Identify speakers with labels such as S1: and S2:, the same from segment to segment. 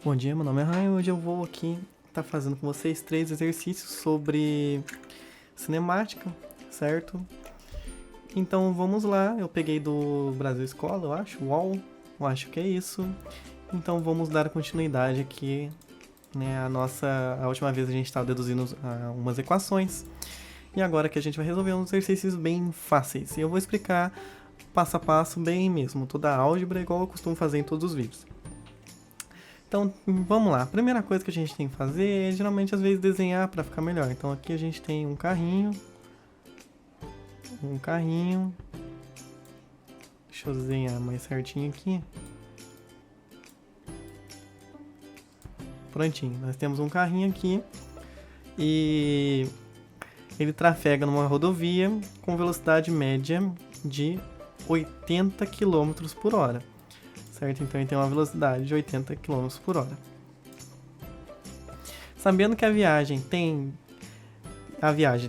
S1: Bom dia, meu nome é Ryan. Hoje eu vou aqui estar fazendo com vocês 3 exercícios sobre cinemática, certo? Então vamos lá, eu peguei do Brasil Escola, eu acho, UOL, eu acho que é isso. Então vamos dar continuidade aqui, né? A última vez a gente estava deduzindo umas equações e agora que a gente vai resolver uns exercícios bem fáceis. E eu vou explicar passo a passo bem mesmo, toda a álgebra igual eu costumo fazer em todos os vídeos. Então, vamos lá. A primeira coisa que a gente tem que fazer é, geralmente, às vezes, desenhar para ficar melhor. Então, aqui a gente tem um carrinho. Deixa eu desenhar mais certinho aqui. Prontinho. Nós temos um carrinho aqui. E ele trafega numa rodovia com velocidade média de 80 km por hora. Certo? Então ele tem uma velocidade de 80 km por hora. Sabendo que a viagem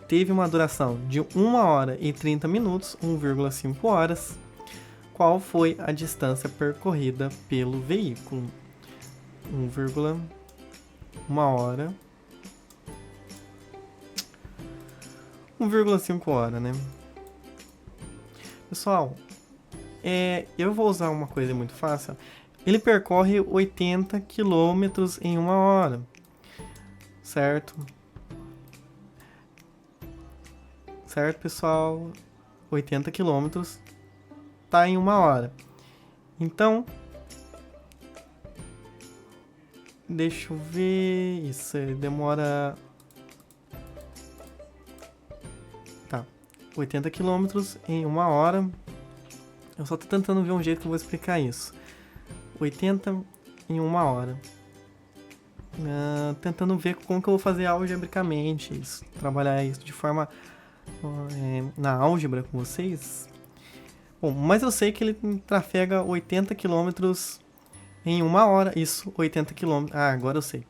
S1: teve uma duração de 1 hora e 30 minutos, 1,5 horas, qual foi a distância percorrida pelo veículo? 1 hora, 1,5 hora, né? Pessoal, eu vou usar uma coisa muito fácil. Ele percorre 80 km em 1 hora, certo? Certo, pessoal? 80 km tá em 1 hora. Então, deixa eu ver. Isso demora. Tá, 80 km em 1 hora. Eu só tô tentando ver um jeito que eu vou explicar isso. 80 em 1 hora. Tentando ver como que eu vou fazer algebricamente isso. Trabalhar isso de forma na álgebra com vocês. Bom, mas eu sei que ele trafega 80 km em 1 hora. Isso, 80 km. Ah, agora eu sei.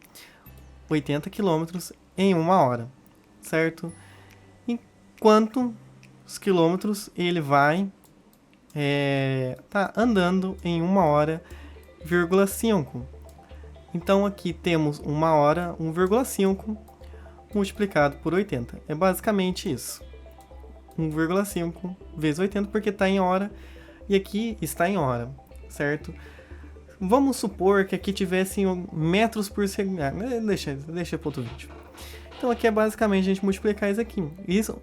S1: 80 km em 1 hora. Certo? E quantos quilômetros ele vai tá andando em 1 hora, 5. Então aqui temos 1 hora, 1,5 multiplicado por 80. É basicamente isso. 1,5 vezes 80 porque está em hora e aqui está em hora, certo? Vamos supor que aqui tivessem metros por segundo. Deixa para outro vídeo. Então aqui é basicamente a gente multiplicar isso aqui. Isso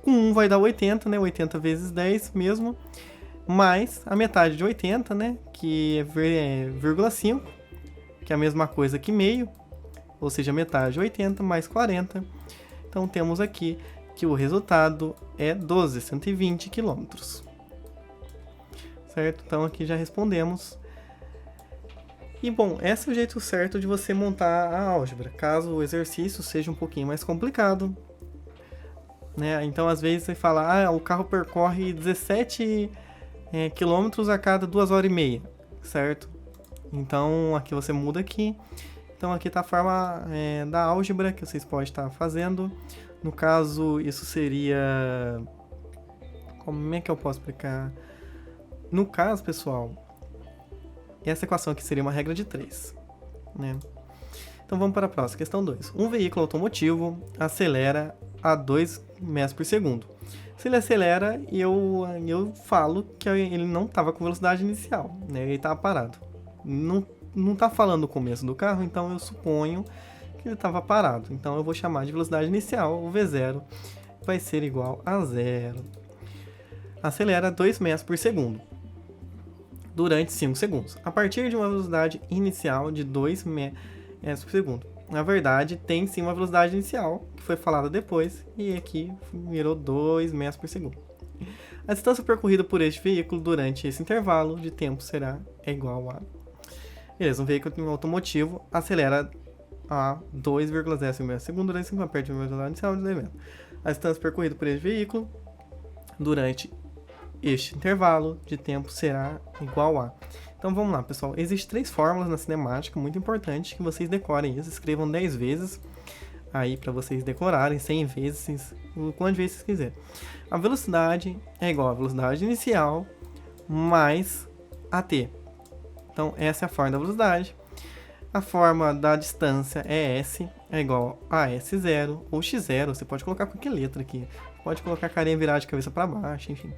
S1: com 1 vai dar 80, né? 80 vezes 10 mesmo. Mais a metade de 80, né? Que é 0,5, que é a mesma coisa que meio, ou seja, metade de 80 mais 40. Então temos aqui que o resultado é 12, 120 km. Certo? Então aqui já respondemos. E bom, esse é o jeito certo de você montar a álgebra, caso o exercício seja um pouquinho mais complicado. Né? Então às vezes você fala, o carro percorre 17 quilômetros a cada 2 horas e meia, certo? Então aqui você muda aqui. Então aqui está a forma da álgebra que vocês podem estar fazendo. No caso, isso seria... Como é que eu posso explicar? No caso, pessoal, essa equação aqui seria uma regra de 3. Né? Então vamos para a próxima, questão 2. Um veículo automotivo acelera a 2 metros por segundo. Se ele acelera, eu falo que ele não estava com velocidade inicial, né? Ele estava parado. Não está falando o começo do carro, então eu suponho que ele estava parado. Então eu vou chamar de velocidade inicial, o V0 vai ser igual a 0. Acelera 2 metros por segundo durante 5 segundos, a partir de uma velocidade inicial de 2 metros por segundo. Na verdade, tem sim uma velocidade inicial, que foi falada depois, e aqui virou 2 metros por segundo. A distância percorrida por este veículo durante esse intervalo de tempo será igual a... Beleza, um veículo automotivo acelera a 2,05 metros por segundo durante 5 a partir de uma velocidade inicial de 2 metros. A distância percorrida por este veículo durante este intervalo de tempo será igual a... Então vamos lá, pessoal. Existem 3 fórmulas na cinemática muito importantes que vocês decorem isso. Escrevam 10 vezes aí para vocês decorarem, 100 vezes, o quantas vezes vocês quiserem. A velocidade é igual à velocidade inicial mais AT. Então essa é a fórmula da velocidade. A forma da distância é S é igual a S0 ou X0. Você pode colocar qualquer letra aqui. Pode colocar a carinha virada de cabeça para baixo, enfim.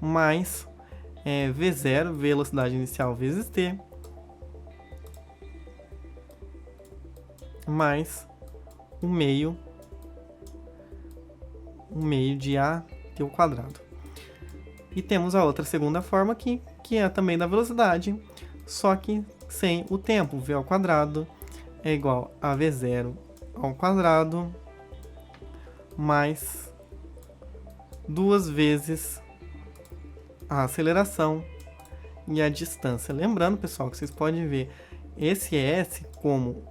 S1: Mais V0, velocidade inicial, vezes T. Mais o meio de AT ao quadrado. E temos a outra segunda forma aqui, que é também da velocidade, só que sem o tempo. V ao quadrado é igual a V0 ao quadrado mais 2 vezes a aceleração e a distância. Lembrando, pessoal, que vocês podem ver esse S como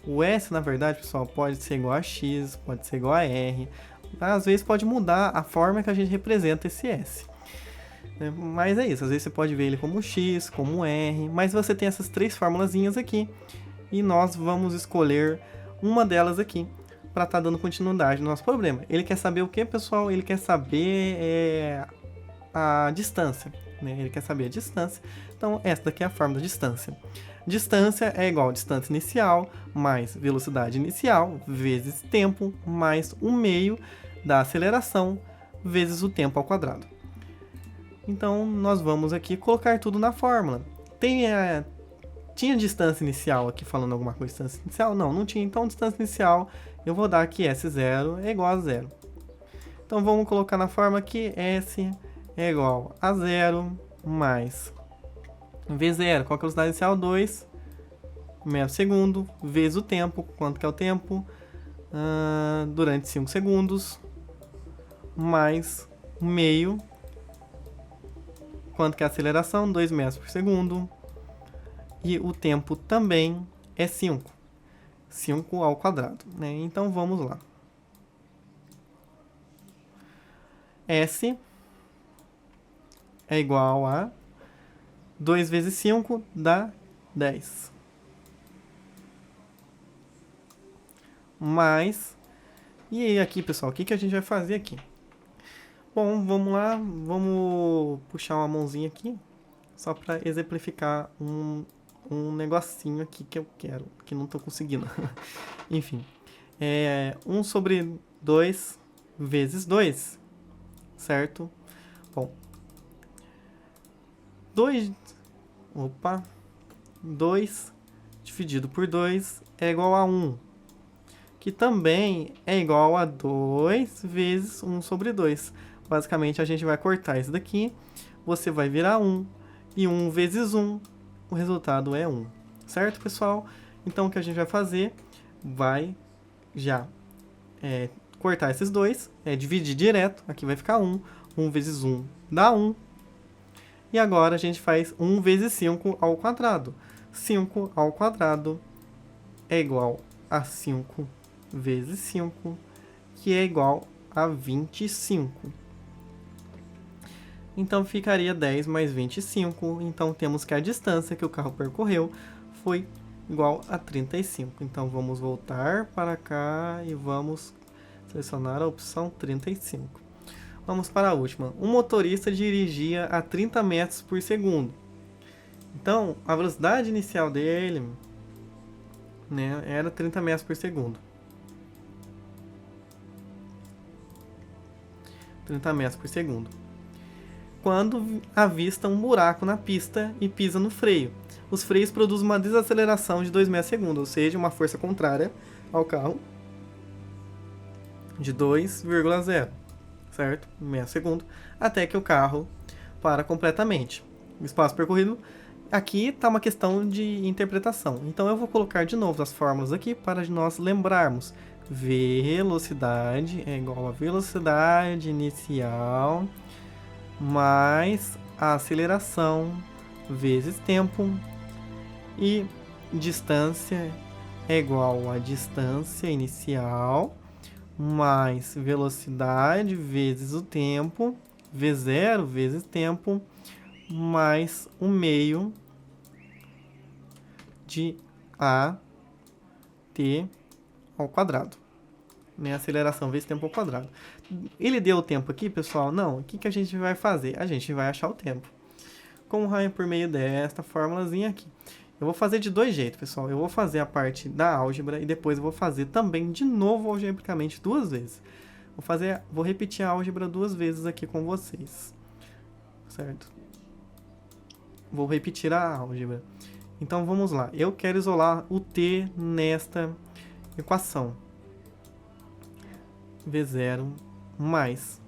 S1: o S, na verdade, pessoal, pode ser igual a X, pode ser igual a R. Às vezes pode mudar a forma que a gente representa esse S. Mas é isso, às vezes você pode ver ele como X, como R, mas você tem essas três formulazinhas aqui e nós vamos escolher uma delas aqui para estar dando continuidade no nosso problema. Ele quer saber o que, pessoal? Ele quer saber a distância, né? Ele quer saber a distância, então essa daqui é a forma da distância. Distância é igual a distância inicial mais velocidade inicial vezes tempo mais o meio da aceleração vezes o tempo ao quadrado. Então, nós vamos aqui colocar tudo na fórmula. Tinha distância inicial aqui falando alguma coisa de distância inicial? Não, não tinha. Então, distância inicial, eu vou dar aqui S0 é igual a 0. Então, vamos colocar na fórmula aqui S é igual a 0 mais V0. Qual que é a velocidade inicial? 2 metros por segundo vezes o tempo. Quanto que é o tempo? Durante 5 segundos. Mais meio. Quanto que é a aceleração? 2 metros por segundo. E o tempo também é 5. 5 ao quadrado, né? Então, vamos lá. S é igual a 2 vezes 5 dá 10. Mais... E aqui, pessoal, o que a gente vai fazer aqui? Bom, vamos lá, vamos puxar uma mãozinha aqui, só para exemplificar um negocinho aqui que eu quero, que não estou conseguindo. Enfim, 1 sobre 2 vezes 2, certo? Bom, 2 dividido por 2 é igual a 1, que também é igual a 2 vezes 1 sobre 2. Basicamente, a gente vai cortar isso daqui, você vai virar 1, e 1 vezes 1, o resultado é 1. Certo, pessoal? Então, o que a gente vai fazer? Vai já cortar esses dois, dividir direto, aqui vai ficar 1. 1 vezes 1 dá 1. E agora a gente faz 1 vezes 5 ao quadrado. 5 ao quadrado é igual a 5 vezes 5, que é igual a 25. Então, ficaria 10 mais 25. Então, temos que a distância que o carro percorreu foi igual a 35. Então, vamos voltar para cá e vamos selecionar a opção 35. Vamos para a última. Um motorista dirigia a 30 metros por segundo. Então, a velocidade inicial dele, né, era 30 metros por segundo. 30 metros por segundo. Quando avista um buraco na pista e pisa no freio. Os freios produzem uma desaceleração de 2 metros por segundo, ou seja, uma força contrária ao carro de 2,0, certo? Metro por segundo, até que o carro para completamente. O espaço percorrido, aqui está uma questão de interpretação. Então eu vou colocar de novo as fórmulas aqui para nós lembrarmos. Velocidade é igual a velocidade inicial mais a aceleração vezes tempo, e distância é igual a distância inicial mais velocidade vezes o tempo, V0 vezes tempo, mais o meio de AT ao quadrado. Né? Aceleração vezes tempo ao quadrado. Ele deu o tempo aqui, pessoal? Não. O que a gente vai fazer? A gente vai achar o tempo. Com o raio por meio desta formulazinha aqui. Eu vou fazer de dois jeitos, pessoal. Eu vou fazer a parte da álgebra e depois eu vou fazer também de novo algebricamente duas vezes. Vou repetir a álgebra duas vezes aqui com vocês, certo? Vou repetir a álgebra. Então vamos lá. Eu quero isolar o t nesta equação. V0 mais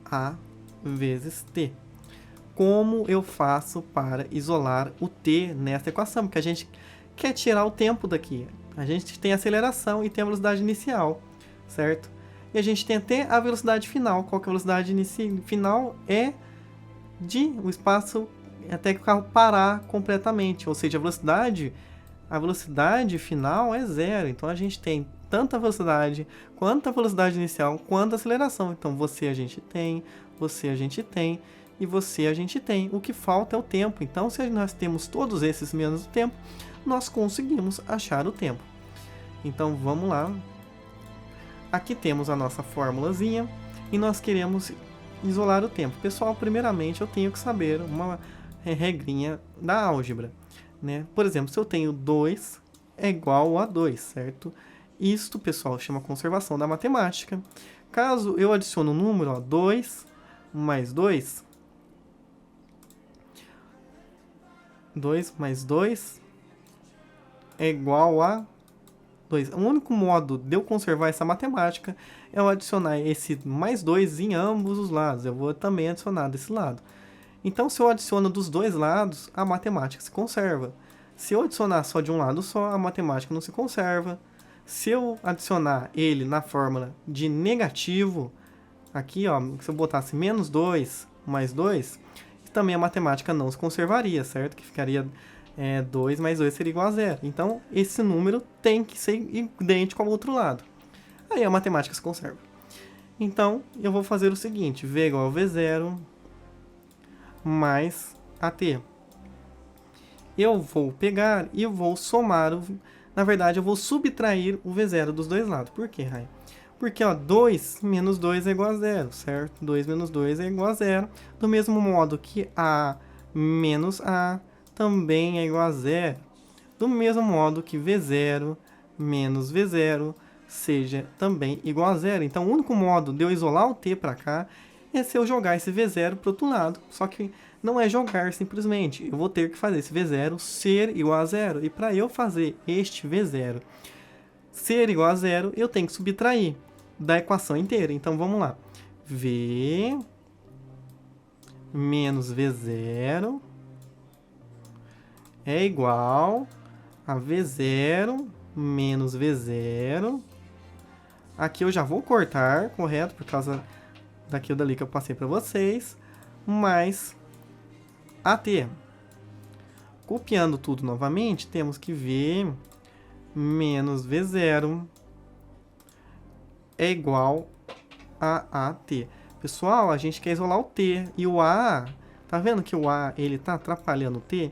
S1: a vezes t. Como eu faço para isolar o t nesta equação? Porque a gente quer tirar o tempo daqui. A gente tem aceleração e tem a velocidade inicial, certo? E a gente tem até a velocidade final. Qual que é a velocidade final? É o espaço até que o carro parar completamente. Ou seja, a velocidade final é zero. Então a gente tem tanto a velocidade, quanto a velocidade inicial, quanto a aceleração. Então você a gente tem, você a gente tem, e você a gente tem. O que falta é o tempo. Então se nós temos todos esses menos o tempo, nós conseguimos achar o tempo. Então vamos lá. Aqui temos a nossa formulazinha e nós queremos isolar o tempo. Pessoal, primeiramente eu tenho que saber uma regrinha da álgebra, né? Por exemplo, se eu tenho 2 é igual a 2, certo? Isto, pessoal, chama conservação da matemática. Caso eu adicione um número, ó, 2 mais 2, 2 mais 2 é igual a 2. O único modo de eu conservar essa matemática é eu adicionar esse mais 2 em ambos os lados. Eu vou também adicionar desse lado. Então, se eu adiciono dos dois lados, a matemática se conserva. Se eu adicionar só de um lado só, a matemática não se conserva. Se eu adicionar ele na fórmula de negativo, aqui, ó, se eu botasse menos 2 mais 2, também a matemática não se conservaria, certo? Que ficaria 2 mais 2 seria igual a 0. Então, esse número tem que ser idêntico ao outro lado. Aí a matemática se conserva. Então, eu vou fazer o seguinte, V igual a V0 mais AT. Eu vou pegar e vou somar, na verdade, eu vou subtrair o V0 dos dois lados. Por quê, Rai? Porque, ó, 2 menos 2 é igual a 0, certo? 2 menos 2 é igual a 0. Do mesmo modo que A menos A também é igual a 0. Do mesmo modo que V0 menos V0 seja também igual a 0. Então, o único modo de eu isolar o T para cá é se eu jogar esse V0 para o outro lado. Só que não é jogar simplesmente. Eu vou ter que fazer esse V0 ser igual a 0. E para eu fazer este V0 ser igual a 0, eu tenho que subtrair da equação inteira. Então, vamos lá. V menos V0 é igual a V0 menos V0. Aqui eu já vou cortar, correto? Por causa daquilo dali que eu passei para vocês. Mais AT. Copiando tudo novamente, temos que V menos V0 é igual a AT. Pessoal, a gente quer isolar o T. E o A, tá vendo que o A ele tá atrapalhando o T?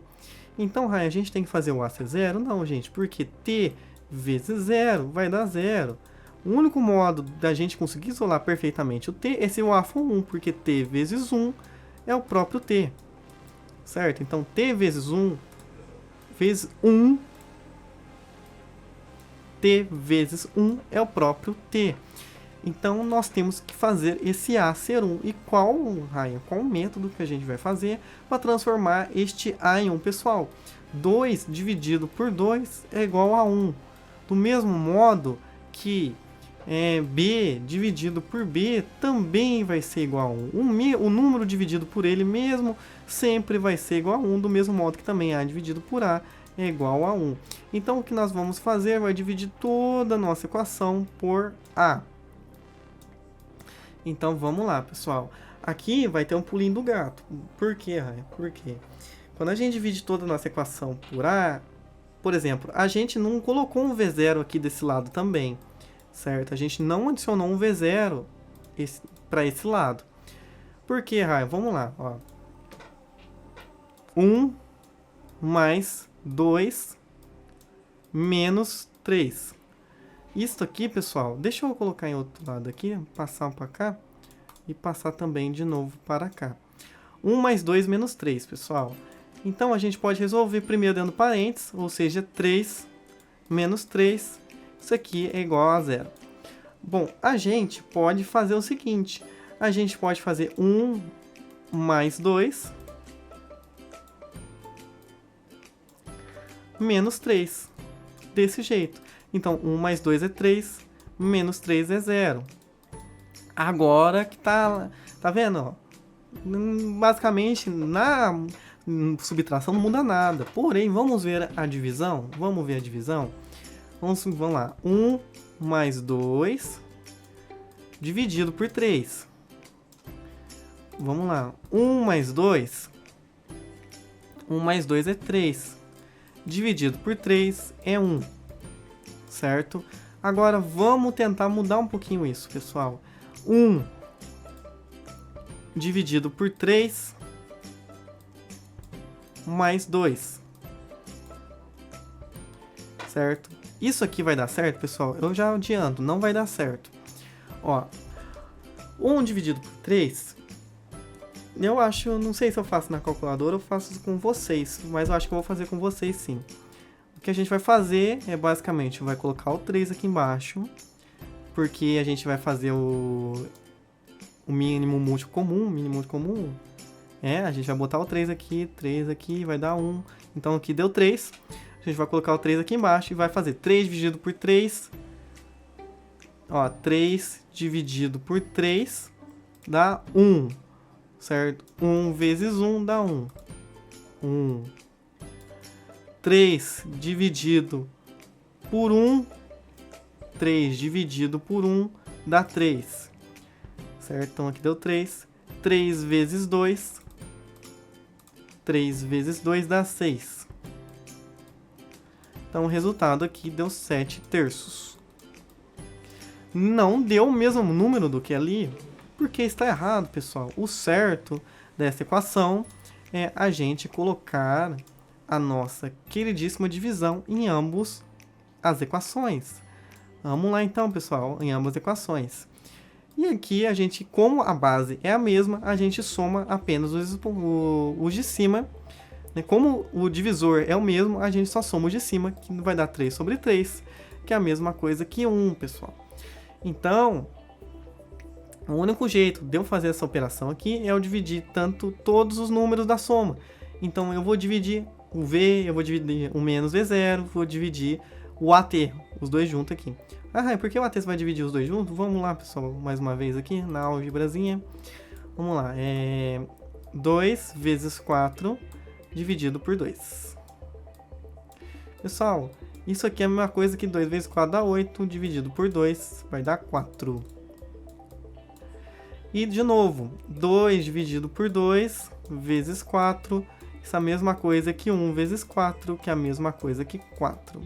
S1: Então, a gente tem que fazer o A ser 0? Não, gente, porque T vezes 0 vai dar 0. O único modo da gente conseguir isolar perfeitamente o T é se o A for 1, porque T vezes 1 é o próprio T. Certo? Então, T vezes 1 vezes 1, T vezes 1 é o próprio T. Então, nós temos que fazer esse A ser 1. E qual o método que a gente vai fazer para transformar este A em 1? Pessoal, 2 dividido por 2 é igual a 1. Do mesmo modo que B dividido por B também vai ser igual a 1. O número dividido por ele mesmo sempre vai ser igual a 1, do mesmo modo que também A dividido por A é igual a 1. Então, o que nós vamos fazer vai dividir toda a nossa equação por A. Então, vamos lá, pessoal. Aqui vai ter um pulinho do gato. Por quê, Raia? Por quê? Quando a gente divide toda a nossa equação por A, por exemplo, a gente não colocou um V0 aqui desse lado também, certo? A gente não adicionou um V0 para esse lado. Por quê, Raia? Vamos lá, ó. 1 mais 2 menos 3. Isso aqui, pessoal, deixa eu colocar em outro lado aqui, passar para cá e passar também de novo para cá. 1 mais 2 menos 3, pessoal. Então, a gente pode resolver primeiro dentro do parênteses, ou seja, 3 menos 3, isso aqui é igual a 0. Bom, a gente pode fazer o seguinte, a gente pode fazer 1 mais 2 menos 3, desse jeito. Então, 1 mais 2 é 3, menos 3 é 0. Agora que tá vendo, ó? Basicamente, na subtração não muda nada. Porém, vamos ver a divisão? Vamos ver a divisão? Vamos lá. 1 mais 2 dividido por 3. Vamos lá. 1 mais 2. 1 mais 2 é 3. Dividido por 3 é 1. Certo? Agora, vamos tentar mudar um pouquinho isso, pessoal. 1 dividido por 3 mais 2. Certo? Isso aqui vai dar certo, pessoal? Eu já adianto, não vai dar certo. Ó, 1 dividido por 3, eu acho, não sei se eu faço na calculadora ou faço com vocês, mas eu acho que eu vou fazer com vocês sim. O que a gente vai fazer é basicamente, vai colocar o 3 aqui embaixo, porque a gente vai fazer o mínimo múltiplo comum, a gente vai botar o 3 aqui, vai dar 1, então aqui deu 3, a gente vai colocar o 3 aqui embaixo e vai fazer 3 dividido por 3, ó, 3 dividido por 3 dá 1, certo? 1 vezes 1 dá 1, 1, 3 dividido por 1, 3 dividido por 1 dá 3, certo? Então aqui deu 3. 3 vezes 2. 3 vezes 2 dá 6. Então o resultado aqui deu 7 terços. Não deu o mesmo número do que ali, porque está errado, pessoal. O certo dessa equação é a gente colocar a nossa queridíssima divisão em ambas as equações. Vamos lá então, pessoal, em ambas as equações. E aqui a gente, como a base é a mesma, a gente soma apenas os de cima. Como o divisor é o mesmo, a gente só soma os de cima, que vai dar 3 sobre 3, que é a mesma coisa que 1, pessoal. Então, o único jeito de eu fazer essa operação aqui é eu dividir todos os números da soma. Então, eu vou dividir o V, eu vou dividir o menos V0, vou dividir o AT, os dois juntos aqui. Ah, por que o AT você vai dividir os dois juntos? Vamos lá, pessoal, mais uma vez aqui, na álgebrazinha. Vamos lá, 2 vezes 4 dividido por 2. Pessoal, isso aqui é a mesma coisa que 2 vezes 4 dá 8, dividido por 2 vai dar 4. E, de novo, 2 dividido por 2 vezes 4, isso é a mesma coisa que 1 vezes 4, que é a mesma coisa que 4.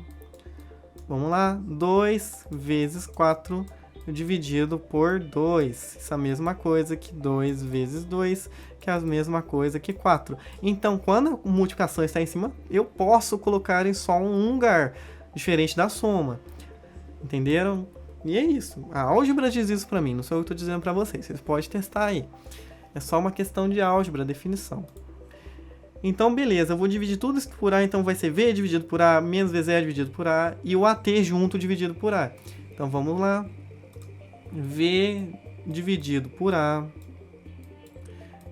S1: Vamos lá, 2 vezes 4 dividido por 2. Isso é a mesma coisa que 2 vezes 2, que é a mesma coisa que 4. Então, quando a multiplicação está em cima, eu posso colocar em só um lugar, diferente da soma. Entenderam? E é isso. A álgebra diz isso para mim, não sou eu que estou dizendo para vocês. Vocês podem testar aí. É só uma questão de álgebra, definição. Então, beleza, eu vou dividir tudo isso por A, então vai ser V dividido por A, menos V0 dividido por A, e o AT junto dividido por A. Então, vamos lá. V dividido por A,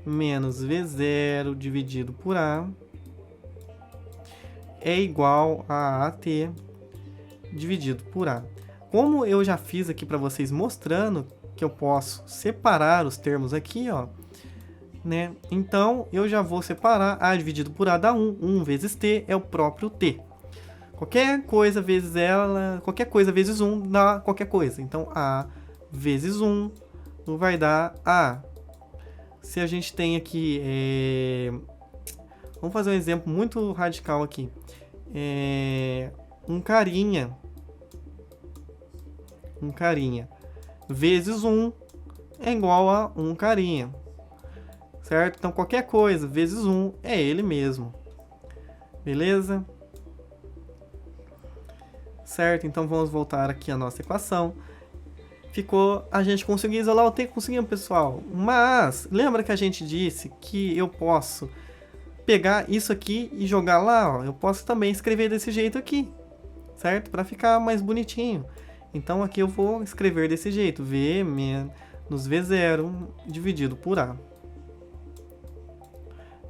S1: menos V0 dividido por A, é igual a AT dividido por A. Como eu já fiz aqui para vocês mostrando que eu posso separar os termos aqui, ó, né? Então, eu já vou separar A dividido por A dá 1. 1 vezes T é o próprio T. Qualquer coisa vezes qualquer coisa vezes 1 dá qualquer coisa. Então, A vezes 1 vai dar A. Se a gente tem aqui... Vamos fazer um exemplo muito radical aqui. Um carinha. Vezes 1 é igual a um carinha. Certo? Então, qualquer coisa vezes 1 é ele mesmo. Beleza? Certo? Então, vamos voltar aqui à nossa equação. A gente conseguiu isolar o T, conseguimos, pessoal. Mas, lembra que a gente disse que eu posso pegar isso aqui e jogar lá, ó, eu posso também escrever desse jeito aqui, certo? Para ficar mais bonitinho. Então aqui eu vou escrever desse jeito, V menos V0 dividido por A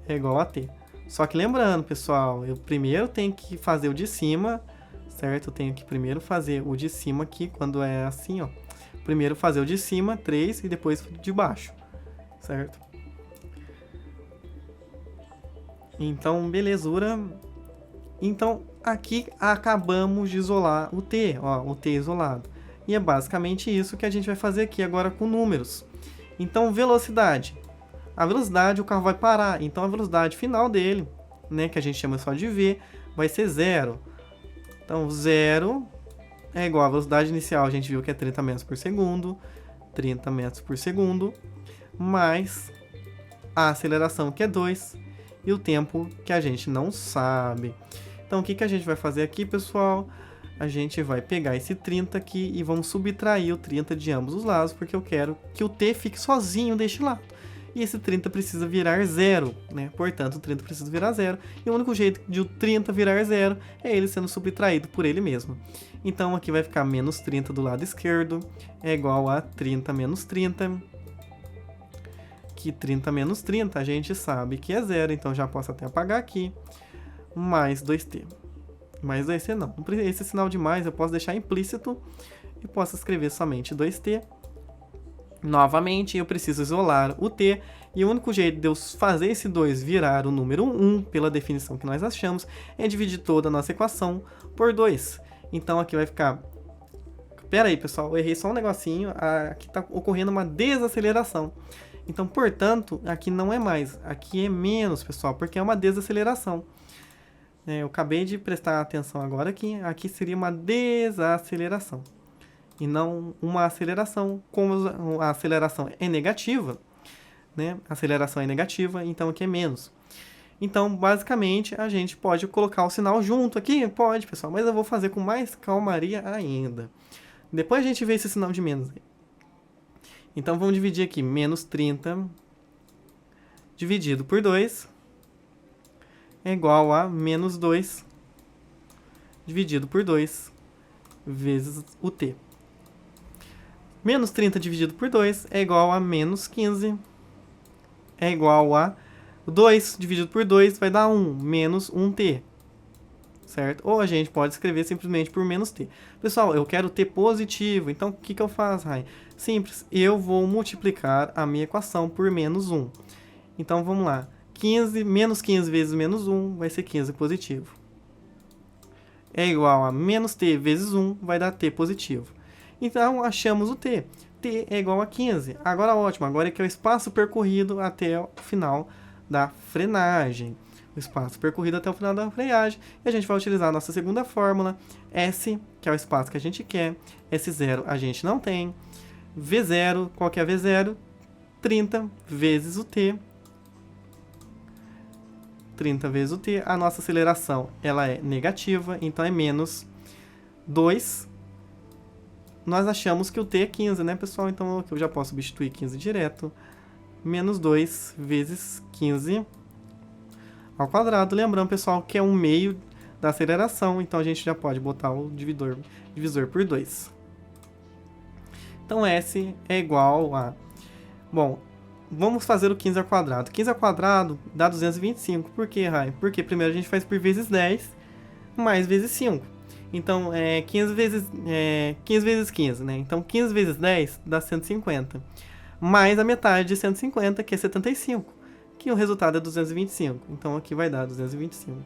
S1: é igual a T. Só que lembrando, pessoal, eu primeiro tenho que fazer o de cima, certo? Eu tenho que primeiro fazer o de cima aqui, quando é assim, ó. Primeiro fazer o de cima, 3, e depois o de baixo, certo? Então, belezura. Então, aqui acabamos de isolar o T, ó, o T isolado. E é basicamente isso que a gente vai fazer aqui agora com números. Então, velocidade. A velocidade o carro vai parar, então a velocidade final dele, né, que a gente chama só de V, vai ser 0. Então, 0 é igual à velocidade inicial, a gente viu que é 30 metros por segundo, 30 metros por segundo, mais a aceleração, que é 2, e o tempo, que a gente não sabe. Então, o que a gente vai fazer aqui, pessoal? A gente vai pegar esse 30 aqui e vamos subtrair o 30 de ambos os lados, porque eu quero que o T fique sozinho deste lado. E esse 30 precisa virar 0, né? Portanto, o 30 precisa virar 0. E o único jeito de o 30 virar 0 é ele sendo subtraído por ele mesmo. Então, aqui vai ficar menos 30 do lado esquerdo, é igual a 30 menos 30. Que 30 menos 30 a gente sabe que é 0, então já posso até apagar aqui. Mais 2t. Mais 2t não. Esse sinal de mais eu posso deixar implícito e posso escrever somente 2t. Novamente, eu preciso isolar o t, e o único jeito de eu fazer esse 2 virar o número 1, pela definição que nós achamos, é dividir toda a nossa equação por 2. Então, aqui vai ficar... Pera aí, pessoal, eu errei só um negocinho, aqui está ocorrendo uma desaceleração. Então, portanto, aqui não é mais, aqui é menos, pessoal, porque é uma desaceleração. Eu acabei de prestar atenção agora aqui seria uma desaceleração. E não uma aceleração, como a aceleração é negativa, né? A aceleração é negativa, então aqui é menos. Então, basicamente, a gente pode colocar o sinal junto aqui? Pode, pessoal, mas eu vou fazer com mais calmaria ainda. Depois a gente vê esse sinal de menos. Então, vamos dividir aqui, menos 30 dividido por 2 é igual a menos 2 dividido por 2 vezes o t. Menos 30 dividido por 2 é igual a menos 15. É igual a 2 dividido por 2 vai dar 1, menos 1t. Certo? Ou a gente pode escrever simplesmente por menos t. Pessoal, eu quero t positivo, então o que eu faço, Rai? Simples, eu vou multiplicar a minha equação por menos 1. Então, vamos lá. Menos 15 vezes menos 1 vai ser 15 positivo. É igual a menos t vezes 1 vai dar t positivo. Então, achamos o t. T é igual a 15. Agora, ótimo. Agora é que é o espaço percorrido até o final da frenagem. O espaço percorrido até o final da frenagem. E a gente vai utilizar a nossa segunda fórmula. S, que é o espaço que a gente quer. S0 a gente não tem. V0, qual que é V0? 30 vezes o t. 30 vezes o t. A nossa aceleração ela é negativa, então é menos 2. Nós achamos que o t é 15, né, pessoal? Então eu já posso substituir 15 direto. Menos 2 vezes 15 ao quadrado. Lembrando, pessoal, que é um meio da aceleração, então a gente já pode botar o divisor por 2. Então, S é igual a... Bom, vamos fazer o 15 ao quadrado. 15 ao quadrado dá 225. Por quê, Rai? Porque primeiro a gente faz por vezes 10, mais vezes 5. Então, 15 vezes 15, né? Então, 15 vezes 10 dá 150. Mais a metade de 150, que é 75. Que o resultado é 225. Então, aqui vai dar 225.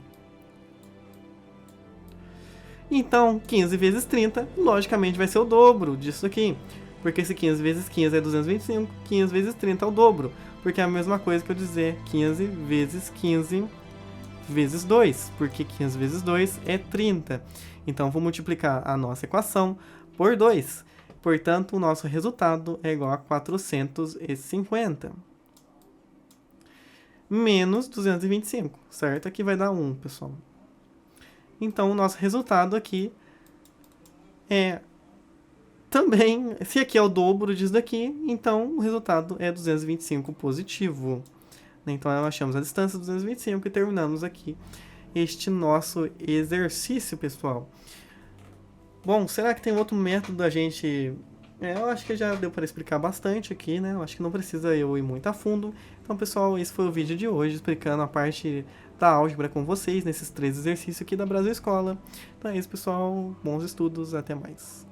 S1: Então, 15 vezes 30, logicamente, vai ser o dobro disso aqui. Porque se 15 vezes 15 é 225, 15 vezes 30 é o dobro. Porque é a mesma coisa que eu dizer 15 vezes 15 vezes 2. Porque 15 vezes 2 é 30. Então, vou multiplicar a nossa equação por 2. Portanto, o nosso resultado é igual a 450. Menos 225, certo? Aqui vai dar 1, pessoal. Então, o nosso resultado aqui é também, se aqui é o dobro disso daqui, então o resultado é 225 positivo. né? Então, nós achamos a distância 225 e terminamos aqui este nosso exercício, pessoal. Bom, será que tem outro método da gente... eu acho que já deu para explicar bastante aqui, né? Eu acho que não precisa eu ir muito a fundo. Então, pessoal, esse foi o vídeo de hoje, explicando a parte da álgebra com vocês, nesses 3 exercícios aqui da Brasil Escola. Então é isso, pessoal. Bons estudos, até mais.